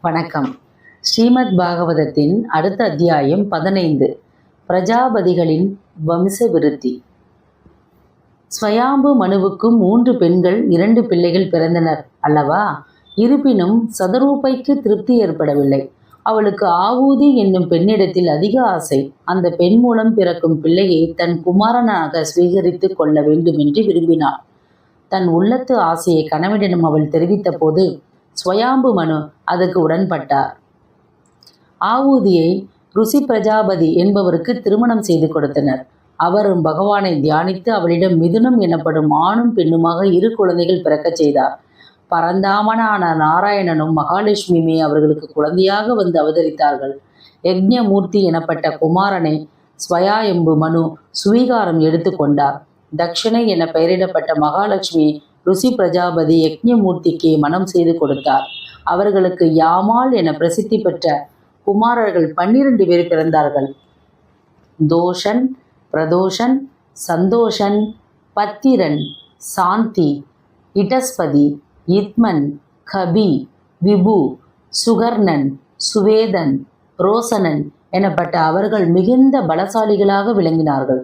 வணக்கம். ஸ்ரீமத் பாகவதத்தின் அடுத்த அத்தியாயம் 15. பிரஜாபதிகளின் வம்ச விருத்தி. ஸ்வயாம்பு மனுவுக்கும் 3 பெண்கள் 2 பிள்ளைகள் பிறந்தனர் அல்லவா? இருப்பினும் சதரூபைக்கு திருப்தி ஏற்படவில்லை. அவளுக்கு ஆவூதி என்னும் பெண்ணிடத்தில் அதிக ஆசை. அந்த பெண் மூலம் பிறக்கும் பிள்ளையை தன் குமாரனாக ஸ்வீகரித்து கொள்ள வேண்டும் என்று விரும்பினாள். தன் உள்ளத்து ஆசையை கணவனிடம் அவள் தெரிவித்த போது ஸ்வயாம்பு மனு அதற்கு உடன்பட்டார். ஆவூதியை ருசி பிரஜாபதி என்பவருக்கு திருமணம் செய்து கொடுத்தனர். அவரும் பகவானை தியானித்து அவளிடம் மிதுனம் எனப்படும் ஆணும் பெண்ணுமாக 2 குழந்தைகள் பிறக்கச் செய்தார். பரந்தாமனான நாராயணனும் மகாலட்சுமியுமே அவர்களுக்கு குழந்தையாக வந்து அவதரித்தார்கள். யக்ஞமூர்த்தி எனப்பட்ட குமாரனை ஸ்வயாம்பு மனு சுவீகாரம் எடுத்து கொண்டார். தக்ஷணை என பெயரிடப்பட்ட மகாலட்சுமி ருசி பிரஜாபதி யக்ஞமூர்த்திக்கு மனம் செய்து கொடுத்தார். அவர்களுக்கு யாமால் என பிரசித்தி பெற்ற குமாரர்கள் 12 பேர் பிறந்தார்கள். தோஷன், பிரதோஷன், சந்தோஷன், பத்திரன், சாந்தி, இடஸ்பதி, இத்மன், கபி, விபு, சுகர்ணன், சுவேதன், ரோசனன் எனப்பட்ட அவர்கள் மிகுந்த பலசாலிகளாக விளங்கினார்கள்.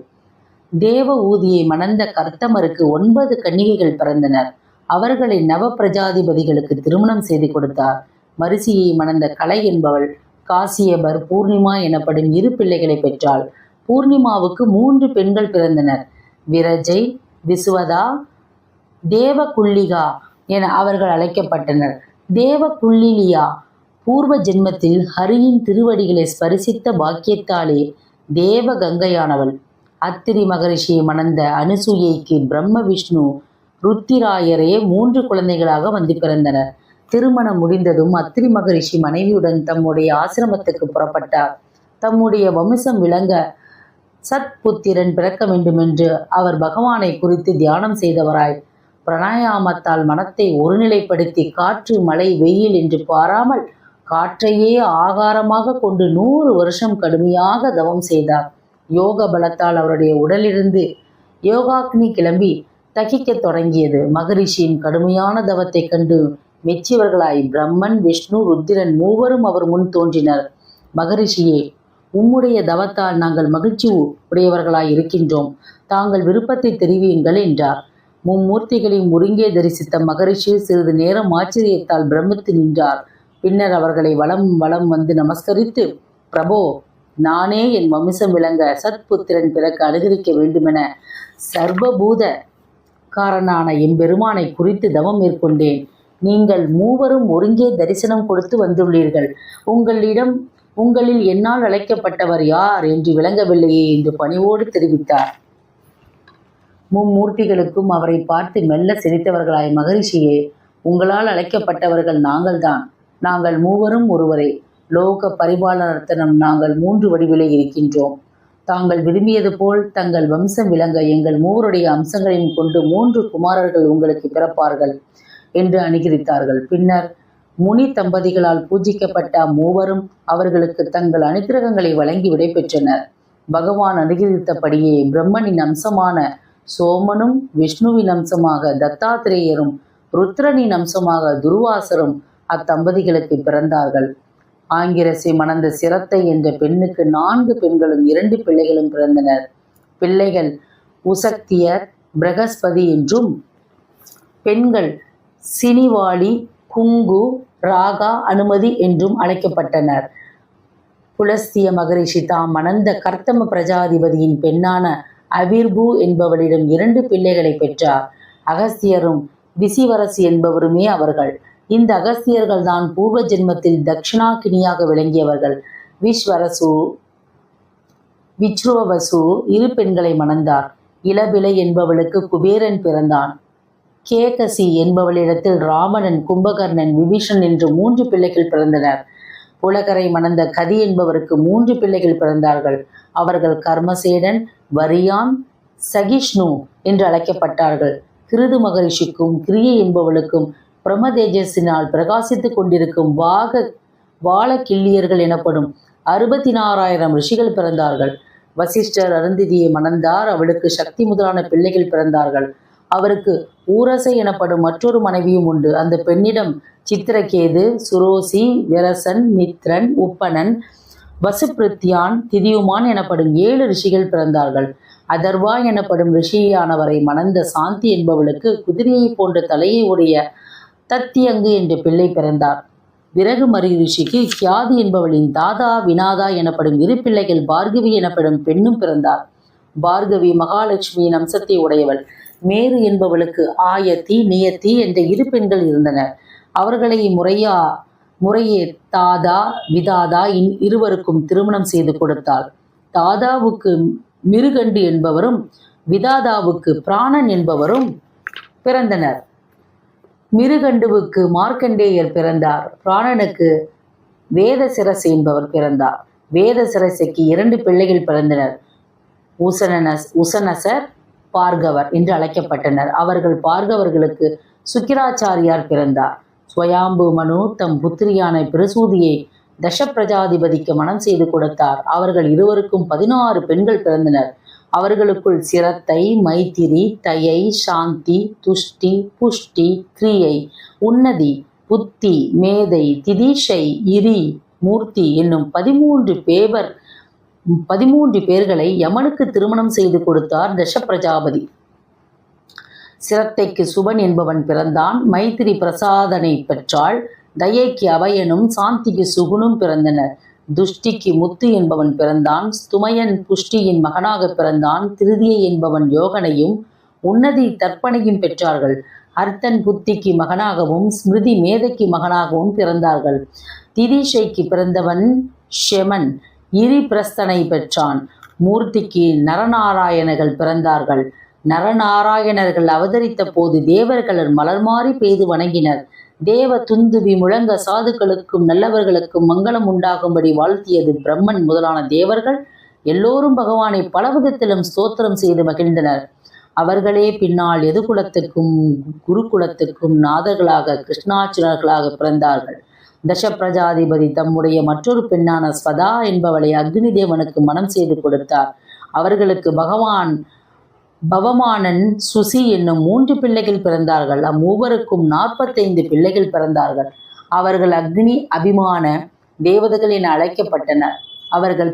தேவ ஊதியை மணந்த கர்த்தமருக்கு 9 கன்னிகைகள் பிறந்தனர். அவர்களை நவ பிரஜாதிபதிகளுக்கு திருமணம் செய்து கொடுத்தார். மரிசியை மணந்த கலை என்பவள் காசியபர், பூர்ணிமா எனப்படும் 2 பிள்ளைகளை பெற்றாள். பூர்ணிமாவுக்கு 3 பெண்கள் பிறந்தனர். விரஜை, விசுவதா, தேவகுல்லிகா என அவர்கள் அழைக்கப்பட்டனர். தேவகுல்லிலியா பூர்வ ஜென்மத்தில் ஹரியின் திருவடிகளை ஸ்பரிசித்த பாக்கியத்தாலே தேவ கங்கையானவள். அத்திரி மகரிஷியை மணந்த அனுசூயைக்கு பிரம்ம விஷ்ணு ருத்திராயரே 3 குழந்தைகளாக வந்து பிறந்தனர். திருமணம் முடிந்ததும் அத்திரி மகரிஷி மனைவியுடன் தம்முடைய ஆசிரமத்துக்கு புறப்பட்டார். தம்முடைய வம்சம் விளங்க சத்புத்திரன் பிறக்க வேண்டுமென்று அவர் பகவானை குறித்து தியானம் செய்தவராய் பிராணாயாமத்தால் மனத்தை ஒருநிலைப்படுத்தி காற்று, மழை, வெயில் என்று பாராமல் காற்றையே ஆகாரமாக கொண்டு 100 வருஷம் கடுமையாக தவம் செய்தார். யோக பலத்தால் அவருடைய உடலிலிருந்து யோகாக்னி கிளம்பி தகிக்கத் தொடங்கியது. மகரிஷியின் கடுமையான தவத்தை கண்டு மெச்சியவர்களாய் பிரம்மன், விஷ்ணு, ருத்திரன் 3 அவர் முன் தோன்றினர். மகரிஷியே, உம்முடைய தவத்தால் நாங்கள் மகிழ்ச்சி உடையவர்களாய் இருக்கின்றோம். தாங்கள் விருப்பத்தை தெரிவியுங்கள் என்றார். மும்மூர்த்திகளையும் ஒருங்கே தரிசித்த மகரிஷி சிறிது நேரம் ஆச்சரியத்தால் பிரமித்து நின்றார். பின்னர் அவர்களை வலம் வந்து நமஸ்கரித்து, பிரபோ, நானே என் வம்சம் விளங்க சத்புத்திரன் பிறக்க அனுகரிக்க வேண்டுமென சர்வபூத காரனான எம்பெருமானை குறித்து தவம் மேற்கொண்டேன். நீங்கள் 3 ஒருங்கே தரிசனம் கொடுத்து வந்துள்ளீர்கள். உங்களில் என்னால் அழைக்கப்பட்டவர் யார் என்று விளங்கவில்லையே என்று பணிவோடு தெரிவித்தார். மும்மூர்த்திகளுக்கும் அவரை பார்த்து மெல்ல சிரித்தவர்களாய், மகரிஷியே, உங்களால் அழைக்கப்பட்டவர்கள் நாங்கள்தான். நாங்கள் 3 ஒருவரே. லோக பரிபாலனர்த்தனம் நாங்கள் 3 வடிவிலே இருக்கின்றோம். தாங்கள் விரும்பியது போல் தங்கள் வம்சம் விளங்க எங்கள் 3 அம்சங்களையும் கொண்டு 3 குமாரர்கள் உங்களுக்கு பிறப்பார்கள் என்று அனுகிரித்தார்கள். பின்னர் முனி தம்பதிகளால் பூஜிக்கப்பட்ட 3 அவர்களுக்கு தங்கள் அனுக்கிரகங்களை வழங்கி விடை பெற்றனர். பகவான் அனுகிரித்தபடியே பிரம்மனின் அம்சமான சோமனும், விஷ்ணுவின் அம்சமாக தத்தாத்திரேயரும், ருத்ரனின் அம்சமாக துர்வாசரும் அத்தம்பதிகளுக்கு பிறந்தார்கள். ஆங்கிரசை மணந்த சிரத்தை என்ற பெண்ணுக்கு 4 பெண்களும் 2 பிள்ளைகளும் பிறந்தனர். பிள்ளைகள் உசக்தியர், பிரகஸ்பதி என்றும், பெண்கள் சினிவாளி, குங்கு, ராகா, அனுமதி என்றும் அழைக்கப்பட்டனர். புலஸ்திய மகரிஷி தாம் மணந்த கர்த்தம பிரஜாதிபதியின் பெண்ணான அவிர்பு என்பவளிடம் 2 பிள்ளைகளை பெற்றார். அகஸ்தியரும் விசிவரசு என்பவருமே அவர்கள். இந்த அகஸ்தியர்கள் தான் பூர்வ ஜென்மத்தில் தட்சிணாக்கினியாக விளங்கியவர்கள். விச்ருவசு 2 பெண்களை மணந்தார். இளபிலை என்பவளுக்கு குபேரன் பிறந்தான். கேகசி என்பவளிடத்தில் ராமணன், கும்பகர்ணன், விபீஷன் என்று 3 பிள்ளைகள் பிறந்தனர். புலகரை மணந்த கதி என்பவருக்கு 3 பிள்ளைகள் பிறந்தார்கள். அவர்கள் கர்மசேடன், வரியான், சகிஷ்ணு என்று அழைக்கப்பட்டார்கள். கிருது மகரிஷிக்கும் கிரியை என்பவளுக்கும் பிரமதேஜஸினால் பிரகாசித்துக் கொண்டிருக்கும் வாழக்கிள்ளியர்கள் எனப்படும் 64,000 ரிஷிகள் பிறந்தார்கள். வசிஷ்டர் அருந்ததியை மணந்தார். அவளுக்கு சக்தி முதலான பிள்ளைகள் பிறந்தார்கள். அவருக்கு ஊரசை எனப்படும் மற்றொரு மனைவியும் உண்டு. அந்த பெண்ணிடம் சித்திரகேது, சுரோசி, விரசன், மித்ரன், உப்பனன், வசுப்பிருத்தியான், திதியுமான் எனப்படும் 7 ரிஷிகள் பிறந்தார்கள். அதர்வா எனப்படும் ரிஷியானவரை மணந்த சாந்தி என்பவளுக்கு குதிரையை போன்ற தலையை உடைய தத்தியங்கு என்ற பிள்ளை பிறந்தார். விறகுமரி ரிஷிக்கு கியாதி என்பவளின் தாதா வினாதா எனப்படும் 2 பிள்ளைகள் பார்கவி எனப்படும் பெண்ணும் பிறந்தார். பார்கவி மகாலட்சுமியின் அம்சத்தை உடையவள். மேரு என்பவளுக்கு ஆயத்தி, நியத்தி என்ற 2 பெண்கள் இருந்தனர். அவர்களை முறையே தாதா, விதாதா இருவருக்கும் திருமணம் செய்து கொடுத்தாள். தாதாவுக்கு மிருகண்டு என்பவரும் விதாதாவுக்கு பிராணன் என்பவரும் பிறந்தனர். மிருகண்டுவுக்கு மார்க்கண்டேயர் பிறந்தார். பிராணனுக்கு வேதசிரஸ் என்பவர் பிறந்தார். வேதசிரசுக்கு 2 பிள்ளைகள் பிறந்தனர். உசனசர், பார்கவர் என்று அழைக்கப்பட்டனர். அவர்கள் பார்கவர்களுக்கு சுக்கிராச்சாரியார் பிறந்தார். ஸ்வயாம்பு மனு தம் புத்திரியான பிரசூதியை தசப்பிரஜாதிபதிக்கு மனம் செய்து கொடுத்தார். அவர்கள் இருவருக்கும் 16 பெண்கள் பிறந்தனர். அவர்களுக்குள் சிரத்தை, மைத்திரி, தயை, சாந்தி, துஷ்டி, புஷ்டி, கிரியை, உன்னதி, புத்தி, மேதை, திதிஷை, இரி, மூர்த்தி என்னும் 13 பேர்களை யமனுக்கு திருமணம் செய்து கொடுத்தார் தசப்பிரஜாபதி. சிரத்தைக்கு சுபன் என்பவன் பிறந்தான். மைத்திரி பிரசாதனை பெற்றாள். தயைக்கு அபயனும் சாந்திக்கு சுகுனும் பிறந்தனர். துஷ்டிக்கு முத்து என்பவன் பிறந்தான். ஸ்துமயன் புஷ்டியின் மகனாக பிறந்தான். திருதியை என்பவன் யோகனையும் உன்னதி தர்ப்பணையும் பெற்றார்கள். அர்த்தன் புத்திக்கு மகனாகவும் ஸ்மிருதி மேதைக்கு மகனாகவும் பிறந்தார்கள். திதிஷைக்கு பிறந்தவன் ஷெமன் இரி பிரஸ்தனை பெற்றான். மூர்த்திக்கு நரநாராயணர்கள் பிறந்தார்கள். நரநாராயணர்கள் அவதரித்த போது தேவர்கள் மலர்மாறி பெய்து வணங்கினர். தேவ துந்துவி முழங்க சாதுக்களுக்கும் நல்லவர்களுக்கும் மங்களம் உண்டாகும்படி வாழ்த்தியது பிரம்மன் முதலான தேவர்கள் எல்லோரும் பகவானை பலவிதத்திலும் ஸ்தோத்திரம் செய்து மகிழ்ந்தனர். அவர்களே பின்னால் எதுகுலத்துக்கும் குருகுலத்துக்கும் நாதர்களாக கிருஷ்ணாச்சுரர்களாக பிறந்தார்கள். தசப்பிரஜாதிபதி தம்முடைய மற்றொரு பெண்ணான ஸ்வதா என்பவளை அக்னி தேவனுக்கு மனம் செய்து கொடுத்தார். அவர்களுக்கு பவமானன், சுசி என்னும் 3 பிள்ளைகள் பிறந்தார்கள். அம்மூவருக்கும் 45 பிள்ளைகள் பிறந்தார்கள். அவர்கள் அக்னி அபிமான தேவதைகள் என அழைக்கப்பட்டனர். அவர்கள்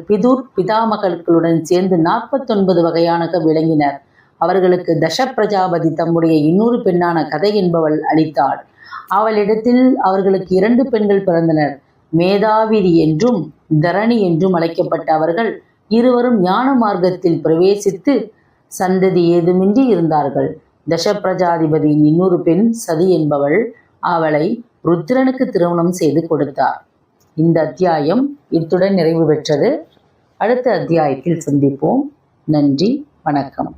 பிதாமகர்களுடன் சேர்ந்து 49 வகையாக விளங்கினர். அவர்களுக்கு தசப்பிரஜாபதி தம்முடைய இன்னொரு பெண்ணான கதை என்பவள் அளித்தாள். அவளிடத்தில் அவர்களுக்கு 2 பெண்கள் பிறந்தனர். மேதாவிரி என்றும் தரணி என்றும் அழைக்கப்பட்ட அவர்கள் இருவரும் ஞான மார்க்கத்தில் பிரவேசித்து சந்ததி ஏதுமின்றி இருந்தார்கள். தசப்பிரஜாதிபதியின் இன்னொரு பெண் சதி என்பவள் அவளை ருத்ரனுக்கு திருமணம் செய்து கொடுத்தார். இந்த அத்தியாயம் இத்துடன் நிறைவு பெற்றது. அடுத்த அத்தியாயத்தில் சந்திப்போம். நன்றி, வணக்கம்.